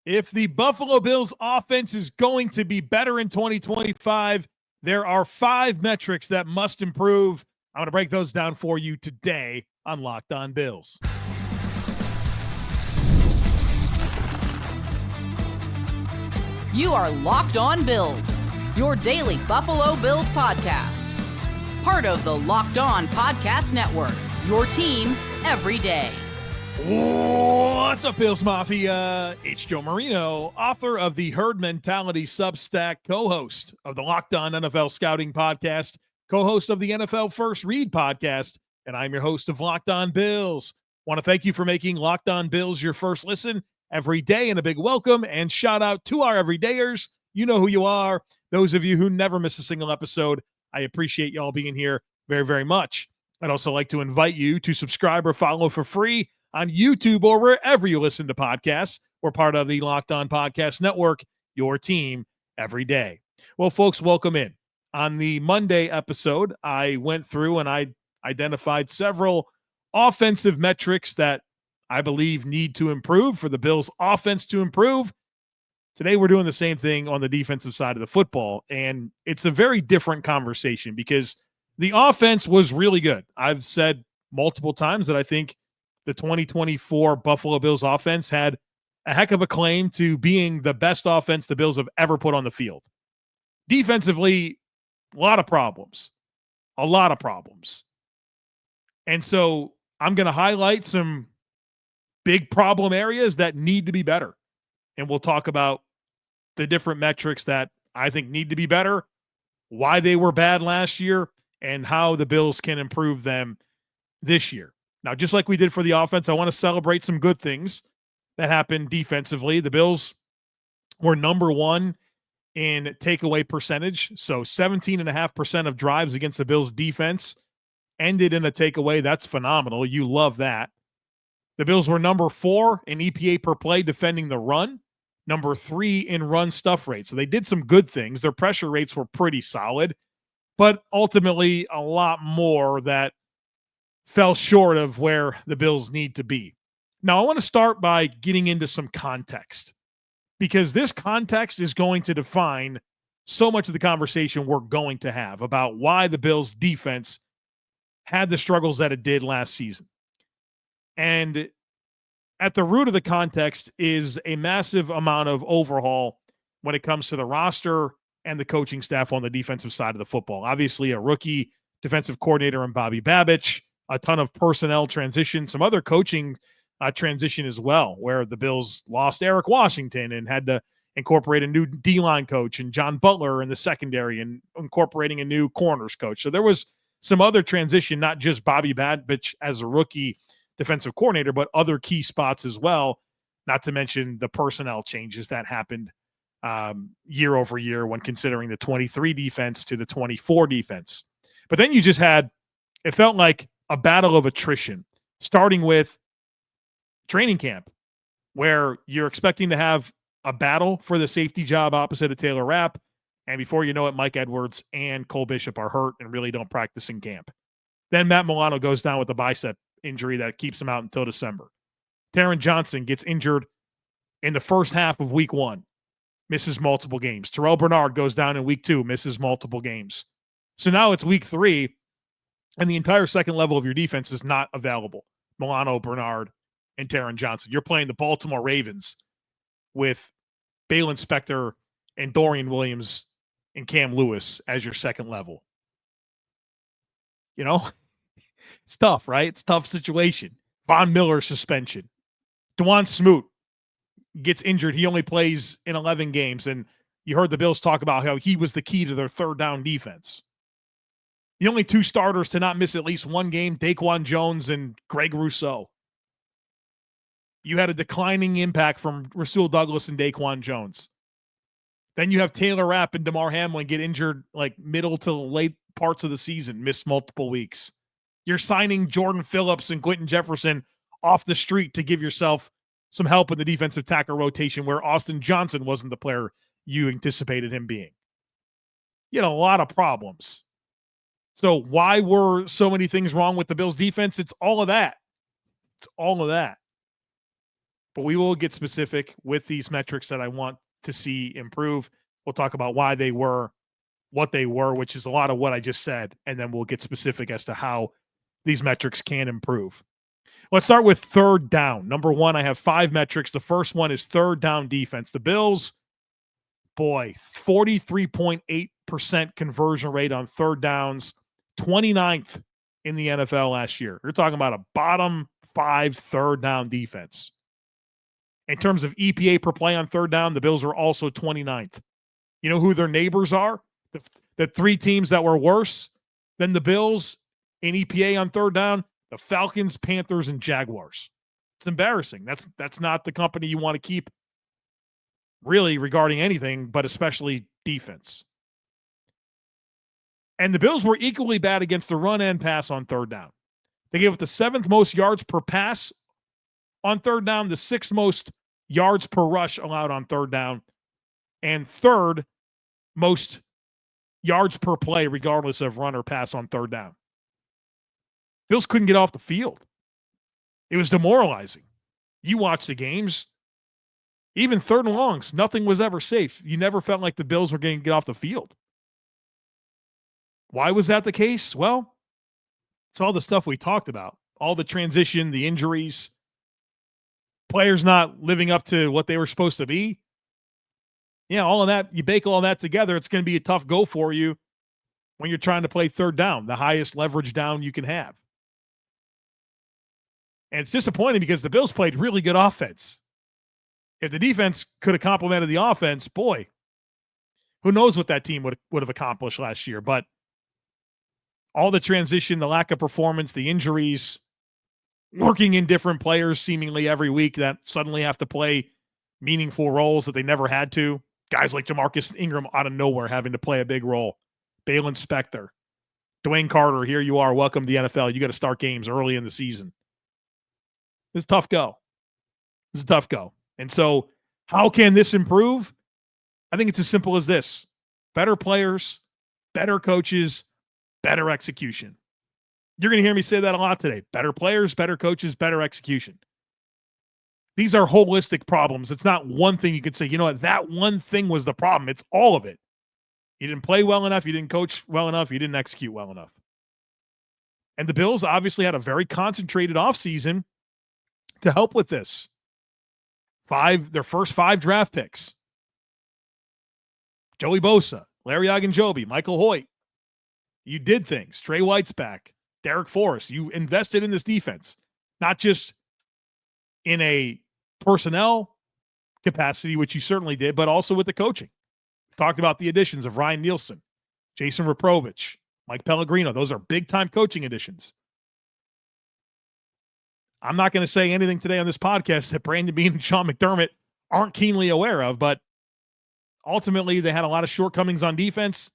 If the Buffalo Bills offense is going to be better in 2025, there are 5 metrics that must improve. I'm going to break those down for you today on Locked On Bills. You are Locked On Bills, your daily Buffalo Bills podcast. Part of the Locked On Podcast Network, your team every day. What's up, Bills Mafia? It's Joe Marino, author of the Herd Mentality Substack, co-host of the Locked On NFL Scouting Podcast, co-host of the NFL First Read Podcast, and I'm your host of Locked On Bills. Want to thank you for making Locked On Bills your first listen every day, and a big welcome and shout out to our everydayers. You know who you are. Those of you who never miss a single episode, I appreciate y'all being here very, very much. I'd also like to invite you to subscribe or follow for free on YouTube or wherever you listen to podcasts. We're part of the Locked On Podcast Network, your team every day. Well, folks, welcome in. On the Monday episode, I went through and I identified several offensive metrics that I believe need to improve for the Bills' offense to improve. Today, we're doing the same thing on the defensive side of the football, and it's a very different conversation because the offense was really good. I've said multiple times that I think the 2024 Buffalo Bills offense had a heck of a claim to being the best offense the Bills have ever put on the field. Defensively, a lot of problems. And so I'm going to highlight some big problem areas that need to be better. And we'll talk about the different metrics that I think need to be better, why they were bad last year, and how the Bills can improve them this year. Now, just like we did for the offense, I want to celebrate some good things that happened defensively. The Bills were number one in takeaway percentage. So 17.5% of drives against the Bills defense ended in a takeaway. That's phenomenal. You love that. The Bills were number 4 in EPA per play defending the run, number 3 in run stuff rate. So they did some good things. Their pressure rates were pretty solid, but ultimately a lot more that fell short of where the Bills need to be. Now, I want to start by getting into some context because this context is going to define so much of the conversation we're going to have about why the Bills defense had the struggles that it did last season. And at the root of the context is a massive amount of overhaul when it comes to the roster and the coaching staff on the defensive side of the football. Obviously, a rookie defensive coordinator in Bobby Babich, a ton of personnel transition, some other coaching transition as well, where the Bills lost Eric Washington and had to incorporate a new D-line coach and John Butler in the secondary and incorporating a new corners coach. So there was some other transition, not just Bobby Babich as a rookie defensive coordinator, but other key spots as well, not to mention the personnel changes that happened year over year when considering the 23 defense to the 24 defense. But then you just had, it felt like a battle of attrition, starting with training camp, where you're expecting to have a battle for the safety job opposite of Taylor Rapp. And before you know it, Mike Edwards and Cole Bishop are hurt and really don't practice in camp. Then Matt Milano goes down with a bicep injury that keeps him out until December. Taron Johnson gets injured in the first half of week 1, misses multiple games. Terrell Bernard goes down in week 2, misses multiple games. So now it's week 3, and the entire second level of your defense is not available. Milano, Bernard, and Taron Johnson. You're playing the Baltimore Ravens with Balin Spector and Dorian Williams and Cam Lewis as your second level. You know, it's tough, right? It's a tough situation. Von Miller suspension. DeJuan Smoot gets injured. He only plays in 11 games, and you heard the Bills talk about how he was the key to their third down defense. The only 2 starters to not miss at least one game, Daquan Jones and Greg Rousseau. You had a declining impact from Rasul Douglas and Daquan Jones. Then you have Taylor Rapp and DeMar Hamlin get injured like middle to late parts of the season, miss multiple weeks. You're signing Jordan Phillips and Quentin Jefferson off the street to give yourself some help in the defensive tackle rotation where Austin Johnson wasn't the player you anticipated him being. You had a lot of problems. So why were so many things wrong with the Bills defense? It's all of that. but we will get specific with these metrics that I want to see improve. We'll talk about why they were what they were, which is a lot of what I just said, and then we'll get specific as to how these metrics can improve. Let's start with third down. Number one, I have 5 metrics. The first one is third down defense. The Bills, 43.8% conversion rate on third downs, 29th in the NFL last year. You're talking about a bottom 5 third down defense. In terms of EPA per play on third down, the Bills are also 29th. You know who their neighbors are? The 3 teams that were worse than the Bills in EPA on third down, the Falcons, Panthers, and Jaguars. It's embarrassing. That's not the company you want to keep, really, regarding anything, but especially defense. And the Bills were equally bad against the run and pass on third down. They gave up the 7th most yards per pass on third down, the 6th most yards per rush allowed on third down, and 3rd most yards per play, regardless of run or pass on third down. Bills couldn't get off the field. It was demoralizing. You watch the games, even third and longs, nothing was ever safe. You never felt like the Bills were going to get off the field. Why was that the case? Well, it's all the stuff we talked about. All the transition, the injuries, players not living up to what they were supposed to be. Yeah, all of that, you bake all that together, it's going to be a tough go for you when you're trying to play third down, the highest leverage down you can have. And it's disappointing because the Bills played really good offense. If the defense could have complemented the offense, boy, who knows what that team would have accomplished last year. But all the transition, the lack of performance, the injuries, working in different players seemingly every week that suddenly have to play meaningful roles that they never had to. Guys like Jamarcus Ingram out of nowhere having to play a big role. Balin Spector, Dwayne Carter, here you are. Welcome to the NFL. You got to start games early in the season. It's a tough go. It's a tough go. And so how can this improve? I think it's as simple as this. Better players, better coaches, better execution. You're going to hear me say that a lot today. Better players, better coaches, better execution. These are holistic problems. It's not one thing you could say, you know what, that one thing was the problem. It's all of it. You didn't play well enough. You didn't coach well enough. You didn't execute well enough. And the Bills obviously had a very concentrated offseason to help with this. Their first 5 draft picks. Joey Bosa, Larry Ogunjobi, Michael Hoecht. You did things. Trey White's back. Derek Forrest. You invested in this defense. Not just in a personnel capacity, which you certainly did, but also with the coaching. Talked about the additions of Ryan Nielsen, Jason Raprovich, Mike Pellegrino. Those are big-time coaching additions. I'm not going to say anything today on this podcast that Brandon Beane and Sean McDermott aren't keenly aware of, but ultimately they had a lot of shortcomings on defense.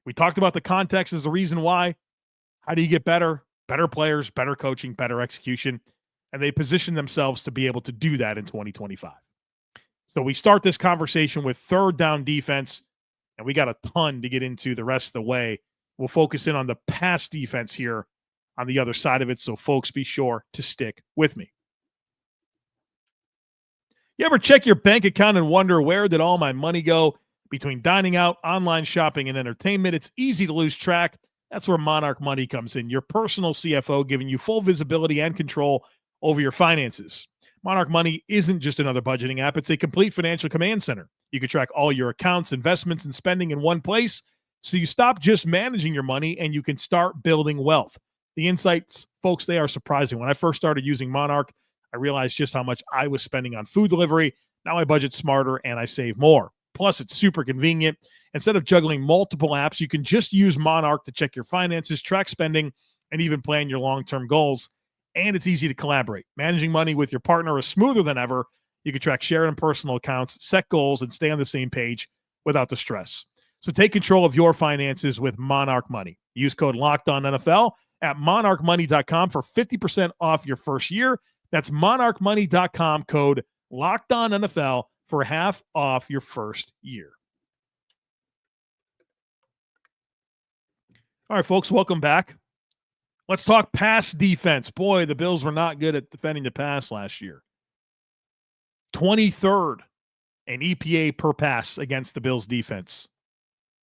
We talked about the context as the reason why. How do you get better? Better players, better coaching, better execution. And they position themselves to be able to do that in 2025. So we start this conversation with third down defense, and we got a ton to get into the rest of the way. We'll focus in on the pass defense here on the other side of it. So folks, be sure to stick with me. You ever check your bank account and wonder, where did all my money go? Between dining out, online shopping, and entertainment, it's easy to lose track. That's where Monarch Money comes in, your personal CFO, giving you full visibility and control over your finances. Monarch Money isn't just another budgeting app. It's a complete financial command center. You can track all your accounts, investments, and spending in one place, so you stop just managing your money and you can start building wealth. The insights, folks, they are surprising. When I first started using Monarch, I realized just how much I was spending on food delivery. Now I budget smarter and I save more. Plus, it's super convenient. Instead of juggling multiple apps, you can just use Monarch to check your finances, track spending, and even plan your long-term goals. And it's easy to collaborate. Managing money with your partner is smoother than ever. You can track shared and personal accounts, set goals, and stay on the same page without the stress. So take control of your finances with Monarch Money. Use code LOCKEDONNFL at monarchmoney.com for 50% off your first year. That's monarchmoney.com, code LOCKEDONNFL for half off your first year. All right, folks, welcome back. Let's talk pass defense. Boy, the Bills were not good at defending the pass last year. 23rd in EPA per pass against the Bills defense.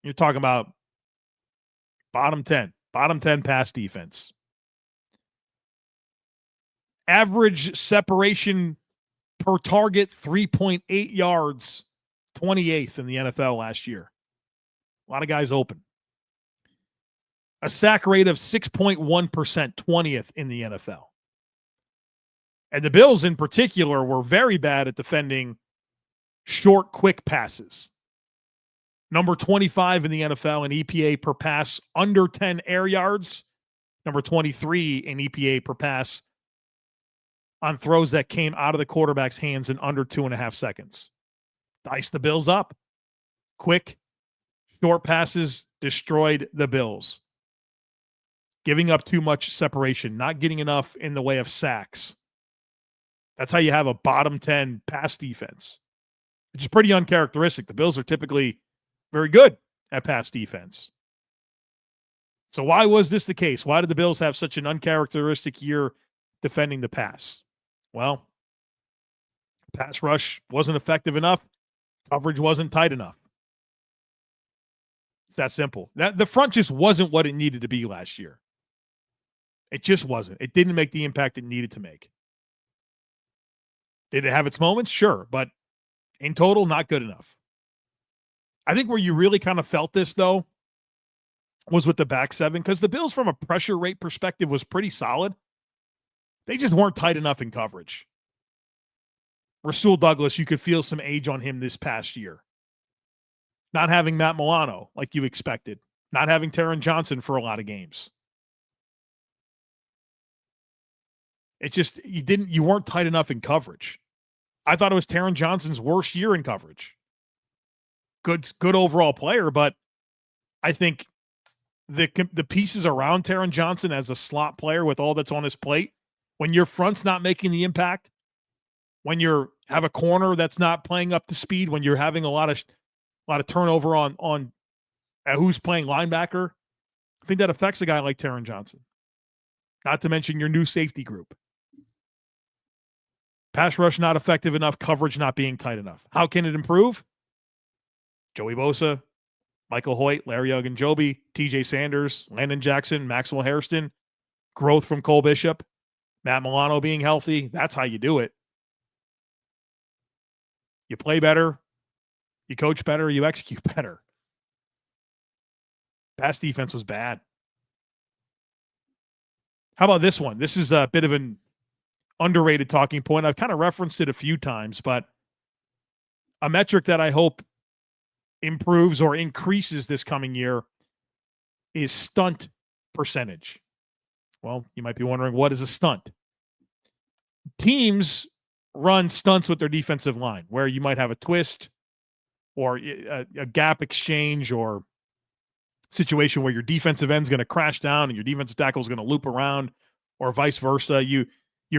You're talking about bottom 10 pass defense. Average separation per target, 3.8 yards, 28th in the NFL last year. A lot of guys open. A sack rate of 6.1%, 20th in the NFL. And the Bills in particular were very bad at defending short, quick passes. Number 25 in the NFL in EPA per pass, under 10 air yards. Number 23 in EPA per pass on throws that came out of the quarterback's hands in under 2.5 seconds. Dice the Bills up. Quick, short passes destroyed the Bills. Giving up too much separation, not getting enough in the way of sacks. That's how you have a bottom 10 pass defense, which is pretty uncharacteristic. The Bills are typically very good at pass defense. So why was this the case? Why did the Bills have such an uncharacteristic year defending the pass? Well, pass rush wasn't effective enough. Coverage wasn't tight enough. It's that simple. The front just wasn't what it needed to be last year. It just wasn't. It didn't make the impact it needed to make. Did it have its moments? Sure. But in total, not good enough. I think where you really kind of felt this, though, was with the back seven, because the Bills, from a pressure rate perspective, was pretty solid. They just weren't tight enough in coverage. Rasul Douglas, you could feel some age on him this past year. Not having Matt Milano like you expected. Not having Taron Johnson for a lot of games. It just, you weren't tight enough in coverage. I thought it was Taron Johnson's worst year in coverage. Good overall player, but I think the pieces around Taron Johnson as a slot player with all that's on his plate, when your front's not making the impact, when you have a corner that's not playing up to speed, when you're having a lot of turnover on who's playing linebacker, I think that affects a guy like Taron Johnson. Not to mention your new safety group. Pass rush not effective enough, coverage not being tight enough. How can it improve? Joey Bosa, Michael Hoecht, Larry Ogunjobi, TJ Sanders, Landon Jackson, Maxwell Hairston, growth from Cole Bishop, Matt Milano being healthy. That's how you do it. You play better, you coach better, you execute better. Pass defense was bad. How about this one? This is a bit of an underrated talking point. I've kind of referenced it a few times, but a metric that I hope improves or increases this coming year is stunt percentage. Well, you might be wondering, what is a stunt? Teams run stunts with their defensive line, where you might have a twist or a gap exchange or situation where your defensive end's going to crash down and your defensive tackle is going to loop around, or vice versa. You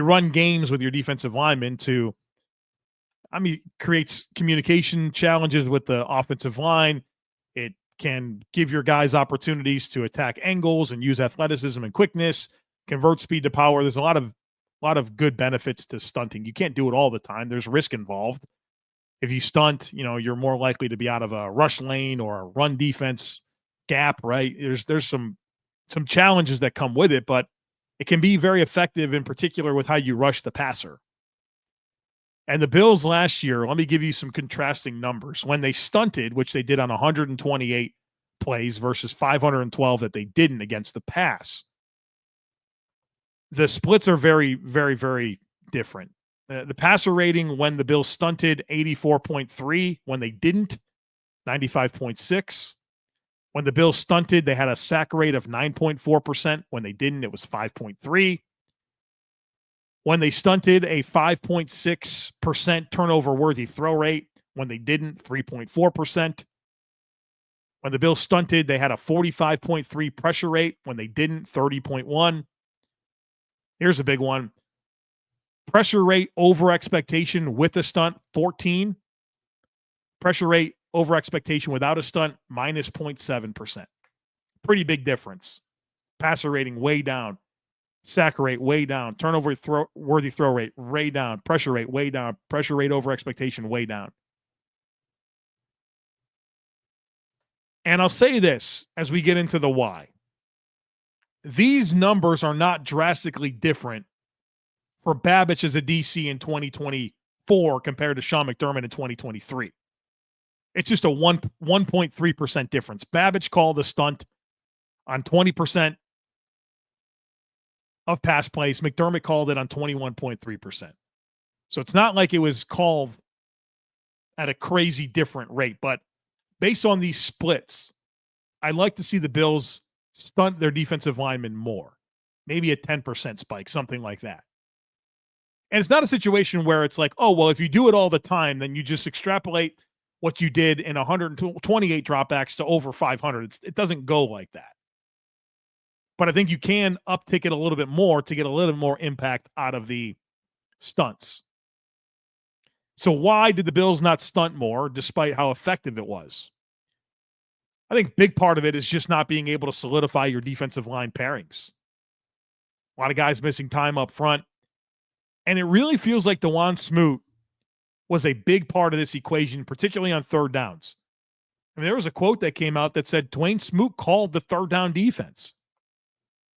run games with your defensive linemen to, creates communication challenges with the offensive line. It can give your guys opportunities to attack angles and use athleticism and quickness, convert speed to power. There's a lot of good benefits to stunting. You can't do it all the time. There's risk involved. If you stunt, you're more likely to be out of a rush lane or a run defense gap, right? There's some challenges that come with it, but it can be very effective, in particular with how you rush the passer. And the Bills last year, let me give you some contrasting numbers. When they stunted, which they did on 128 plays versus 512 that they didn't against the pass, the splits are very, very, very different. The passer rating when the Bills stunted, 84.3. When they didn't, 95.6. When the Bills stunted, they had a sack rate of 9.4%. When they didn't, it was 5.3. When they stunted, a 5.6% turnover-worthy throw rate. When they didn't, 3.4%. When the Bills stunted, they had a 45.3 pressure rate. When they didn't, 30.1. Here's a big one. Pressure rate over expectation with a stunt, 14. Pressure rate over expectation without a stunt, minus 0.7%. Pretty big difference. Passer rating way down. Sack rate way down. Turnover worthy throw rate way down. Pressure rate way down. Pressure rate over expectation way down. And I'll say this as we get into the why. These numbers are not drastically different for Babich as a DC in 2024 compared to Sean McDermott in 2023. It's just a 1.3% difference. Babich called the stunt on 20% of pass plays. McDermott called it on 21.3%. So it's not like it was called at a crazy different rate, but based on these splits, I'd like to see the Bills stunt their defensive linemen more. Maybe a 10% spike, something like that. And it's not a situation where it's like, oh, well, if you do it all the time, then you just extrapolate what you did in 128 dropbacks to over 500. It doesn't go like that. But I think you can uptick it a little bit more to get a little more impact out of the stunts. So why did the Bills not stunt more despite how effective it was? I think big part of it is just not being able to solidify your defensive line pairings. A lot of guys missing time up front. And it really feels like DeJuan Smoot was a big part of this equation, particularly on third downs. I mean, there was a quote that came out that said Dwayne Smoot called the third down defense.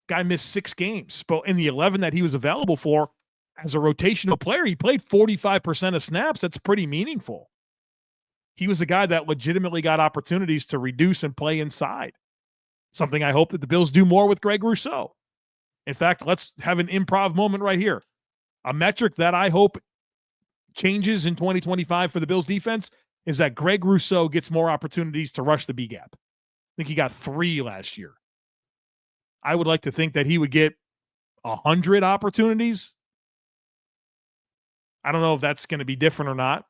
Guy missed 6 games, but in the 11 that he was available for as a rotational player, he played 45% of snaps. That's pretty meaningful. He was a guy that legitimately got opportunities to reduce and play inside. Something I hope that the Bills do more with Greg Rousseau. In fact, let's have an improv moment right here. A metric that I hope changes in 2025 for the Bills defense is that Greg Rousseau gets more opportunities to rush the B gap. I think he got 3 last year. I would like to think that he would get 100 opportunities. I don't know if that's going to be different or not,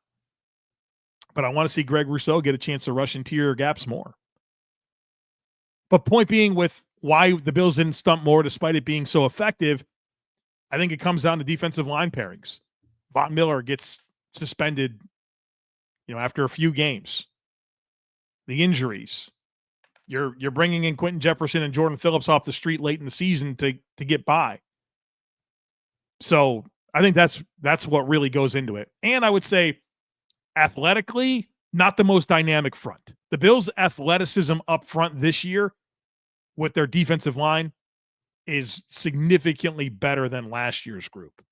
but I want to see Greg Rousseau get a chance to rush interior gaps more. But point being, with why the Bills didn't stunt more despite it being so effective, I think it comes down to defensive line pairings. Von Miller gets suspended, after a few games. The injuries. You're bringing in Quentin Jefferson and Jordan Phillips off the street late in the season to get by. So I think that's what really goes into it. And I would say athletically, not the most dynamic front. The Bills' athleticism up front this year with their defensive line is significantly better than last year's group.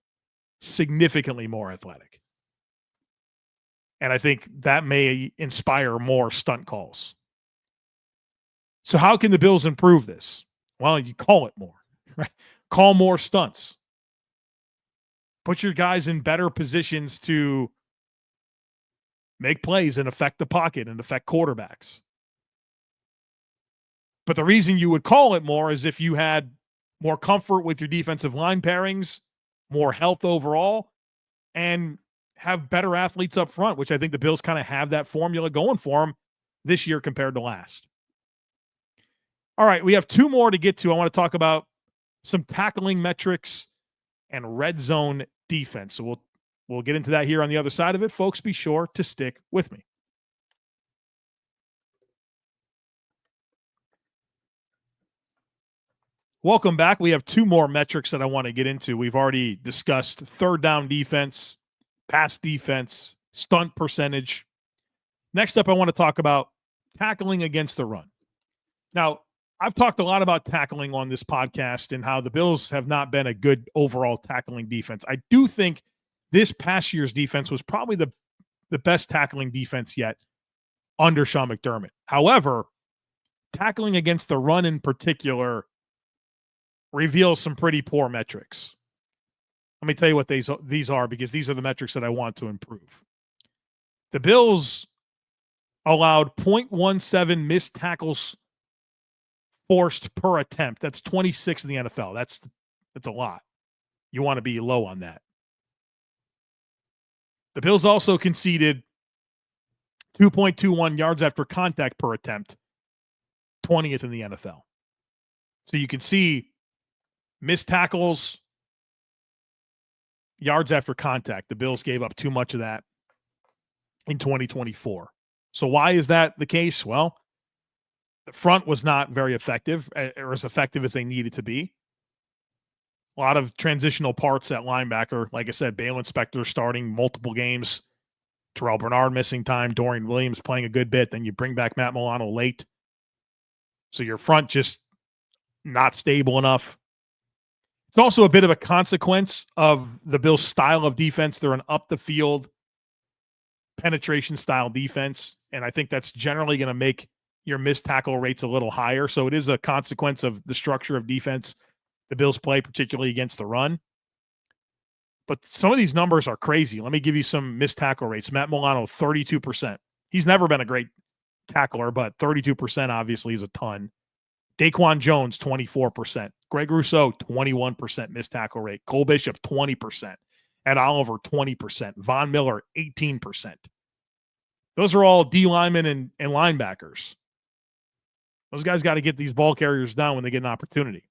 Significantly more athletic. And I think that may inspire more stunt calls. So how can the Bills improve this? Well, you call it more, right? Call more stunts. Put your guys in better positions to make plays and affect the pocket and affect quarterbacks. But the reason you would call it more is if you had more comfort with your defensive line pairings, more health overall, and have better athletes up front, which I think the Bills kind of have that formula going for them this year compared to last. All right, we have 2 more to get to. I want to talk about some tackling metrics and red zone defense. So we'll get into that here on the other side of it. Folks, be sure to stick with me. Welcome back. We have 2 more metrics that I want to get into. We've already discussed third down defense, pass defense, stunt percentage. Next up, I want to talk about tackling against the run. Now, I've talked a lot about tackling on this podcast and how the Bills have not been a good overall tackling defense. I do think this past year's defense was probably the best tackling defense yet under Sean McDermott. However, tackling against the run in particular reveals some pretty poor metrics. Let me tell you what these are, because these are the metrics that I want to improve. The Bills allowed 0.17 missed tackles forced per attempt. That's 26 in the NFL. That's a lot. You want to be low on that. The Bills also conceded 2.21 yards after contact per attempt, 20th in the NFL. So you can see missed tackles, yards after contact. The Bills gave up too much of that in 2024. So why is that the case? Well, the front was not very effective, or as effective as they needed to be. A lot of transitional parts at linebacker. Like I said, Bale Inspector starting multiple games. Terrell Bernard missing time. Dorian Williams playing a good bit. Then you bring back Matt Milano late. So your front just not stable enough. It's also a bit of a consequence of the Bills' style of defense. They're an up-the-field penetration style defense, and I think that's generally going to make your missed tackle rates a little higher. So it is a consequence of the structure of defense the Bills play, particularly against the run. But some of these numbers are crazy. Let me give you some missed tackle rates. Matt Milano, 32%. He's never been a great tackler, but 32% obviously is a ton. Daquan Jones, 24%. Greg Rousseau, 21% missed tackle rate. Cole Bishop, 20%. Ed Oliver, 20%. Von Miller, 18%. Those are all D linemen and linebackers. Those guys got to get these ball carriers down when they get an opportunity.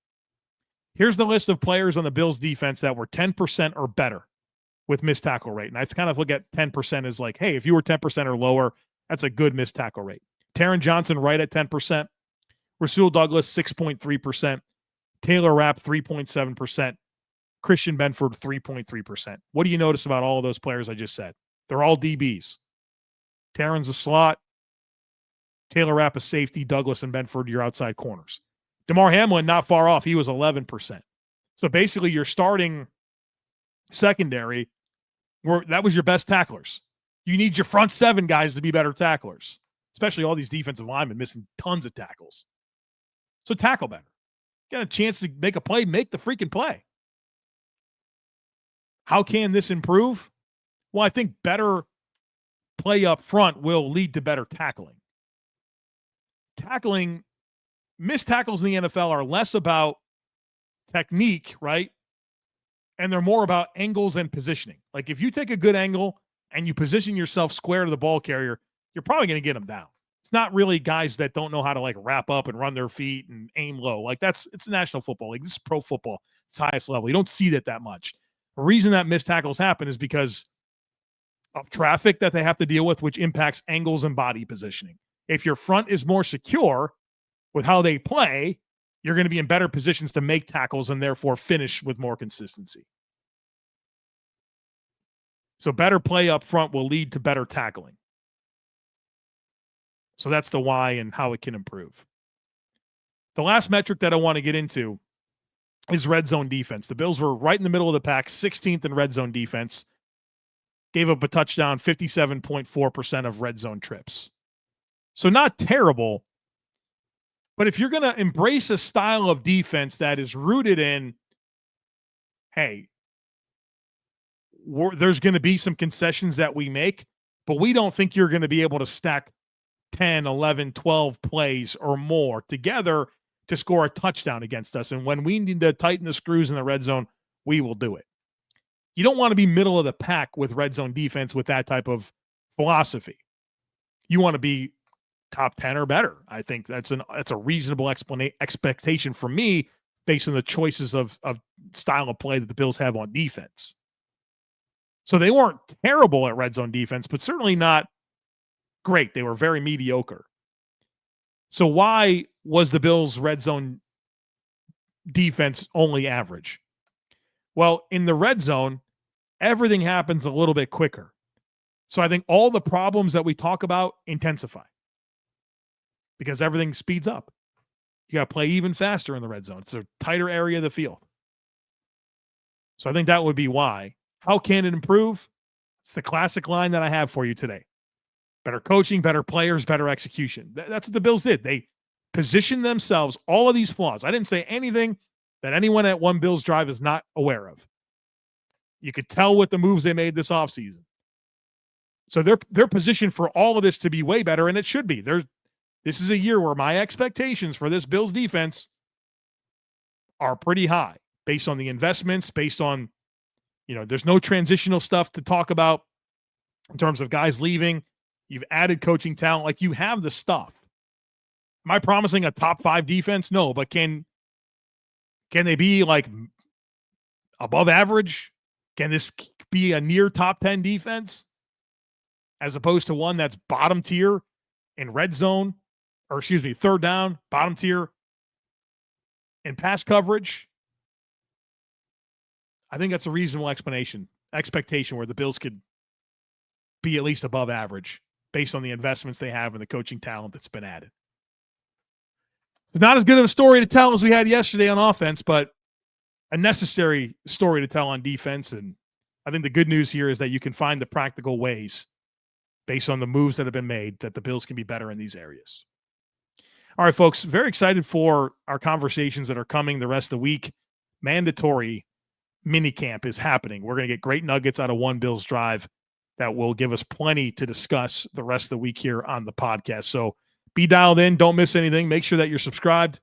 Here's the list of players on the Bills defense that were 10% or better with missed tackle rate. And I kind of look at 10% as like, hey, if you were 10% or lower, that's a good missed tackle rate. Taron Johnson right at 10%. Rasul Douglas, 6.3%. Taylor Rapp, 3.7%. Christian Benford, 3.3%. What do you notice about all of those players I just said? They're all DBs. Taron's a slot. Taylor Rapp, a safety. Douglas and Benford, your outside corners. DeMar Hamlin, not far off. He was 11%. So basically, your starting secondary, that was your best tacklers. You need your front seven guys to be better tacklers, especially all these defensive linemen missing tons of tackles. So tackle better. Got a chance to make a play, make the freaking play. How can this improve? Well, I think better play up front will lead to better tackling. Missed tackles in the NFL are less about technique, right? And they're more about angles and positioning. Like if you take a good angle and you position yourself square to the ball carrier, you're probably going to get them down. It's not really guys that don't know how to like wrap up and run their feet and aim low. Like it's the National Football League. This is pro football. It's highest level. You don't see that much. The reason that missed tackles happen is because of traffic that they have to deal with, which impacts angles and body positioning. If your front is more secure with how they play, you're going to be in better positions to make tackles and therefore finish with more consistency. So better play up front will lead to better tackling. So that's the why and how it can improve. The last metric that I want to get into is red zone defense. The Bills were right in the middle of the pack, 16th in red zone defense. Gave up a touchdown, 57.4% of red zone trips. So not terrible. But if you're going to embrace a style of defense that is rooted in, hey, there's going to be some concessions that we make, but we don't think you're going to be able to stack 10, 11, 12 plays or more together to score a touchdown against us. And when we need to tighten the screws in the red zone, we will do it. You don't want to be middle of the pack with red zone defense with that type of philosophy. You want to be top 10 or better. I think that's a reasonable expectation for me based on the choices of style of play that the Bills have on defense. So they weren't terrible at red zone defense, but certainly not great. They were very mediocre. So why was the Bills' red zone defense only average? Well, in the red zone, everything happens a little bit quicker. So I think all the problems that we talk about intensify because everything speeds up. You got to play even faster in the red zone. It's a tighter area of the field. So I think that would be why. How can it improve? It's the classic line that I have for you today. Better coaching, better players, better execution. That's what the Bills did. They positioned themselves, all of these flaws. I didn't say anything that anyone at One Bills Drive is not aware of. You could tell with the moves they made this offseason. So they're positioned for all of this to be way better, and it should be. This is a year where my expectations for this Bills defense are pretty high based on the investments, based on, there's no transitional stuff to talk about in terms of guys leaving. You've added coaching talent. Like, you have the stuff. Am I promising a top 5 defense? No, but can they be like above average? Can this be a near top 10 defense as opposed to one that's bottom tier in red zone, or third down, bottom tier in pass coverage? I think that's a reasonable expectation where the Bills could be at least above average based on the investments they have and the coaching talent that's been added. Not as good of a story to tell as we had yesterday on offense, but a necessary story to tell on defense. And I think the good news here is that you can find the practical ways based on the moves that have been made that the Bills can be better in these areas. All right, folks, very excited for our conversations that are coming the rest of the week. Mandatory minicamp is happening. We're going to get great nuggets out of One Bills Drive that will give us plenty to discuss the rest of the week here on the podcast. So be dialed in. Don't miss anything. Make sure that you're subscribed.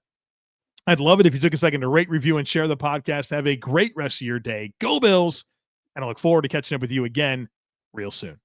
I'd love it if you took a second to rate, review, and share the podcast. Have a great rest of your day. Go Bills. And I look forward to catching up with you again real soon.